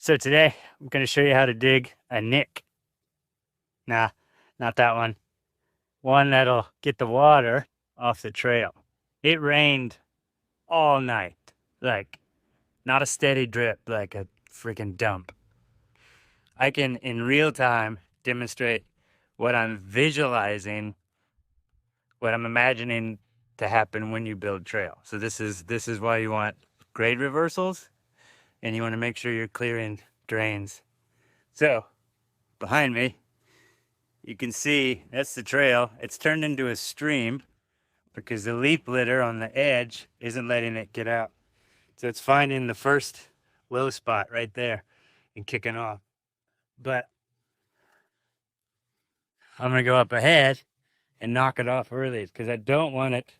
So today I'm going to show you how to dig a nick. Nah, not that one. One that'll get the water off the trail. It rained all night. Like, not a steady drip, like a freaking dump. I can, in real time, demonstrate what I'm visualizing, what I'm imagining to happen when you build trail. So this is why you want grade reversals, and you want to make sure you're clearing drains. So, behind me, you can see that's the trail. It's turned into a stream because the leaf litter on the edge isn't letting it get out. So it's finding the first low spot right there and kicking off. But I'm going to go up ahead and knock it off early because I don't want it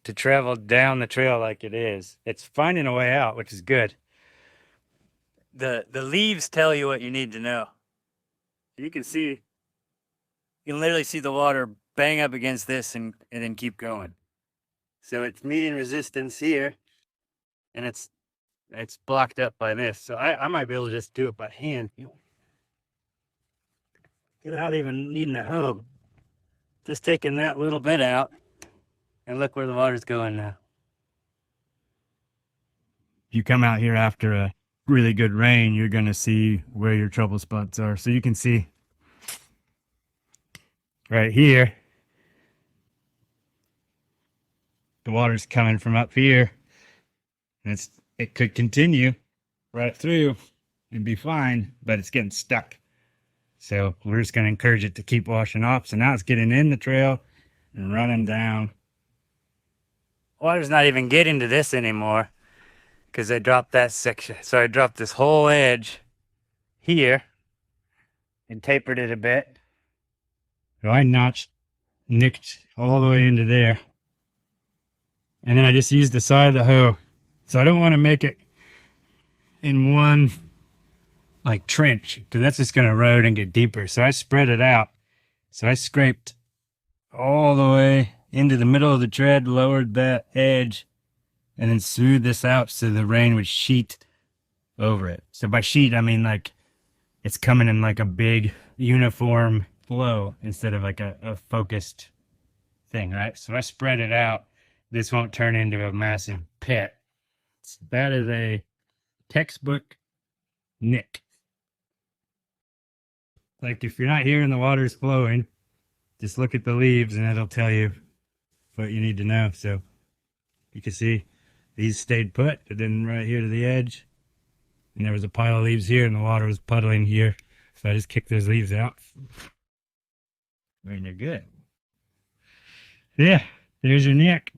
to travel down the trail like it is. It's finding a way out, which is good. The leaves tell you what you need to know. You can see, you can literally see the water bang up against this and then keep going. So it's meeting resistance here, and it's blocked up by this. So I might be able to just do it by hand without even needing a hoe. Just taking that little bit out, and look where the water's going now. If you come out here after a really good rain, you're going to see where your trouble spots are. So you can see right here, the water's coming from up here, and it could continue right through and be fine, but it's getting stuck. So we're just going to encourage it to keep washing off. So now it's getting in the trail and running down. Water's not even getting to this anymore because I dropped that section. So I dropped this whole edge here and tapered it a bit. So I nicked all the way into there. And then I just used the side of the hoe. So I don't want to make it in one like trench because that's just going to erode and get deeper. So I spread it out. So I scraped all the way into the middle of the tread, lowered that edge, and then smoothed this out so the rain would sheet over it. So by sheet, I mean like it's coming in like a big uniform flow instead of like a focused thing, right? So I spread it out. This won't turn into a massive pit. That is a textbook nick. Like if you're not hearing the water's flowing, just look at the leaves and it'll tell you what you need to know. So you can see these stayed put, but then right here to the edge, and there was a pile of leaves here and the water was puddling here. So I just kicked those leaves out. I mean, they're good. Yeah, there's your nick.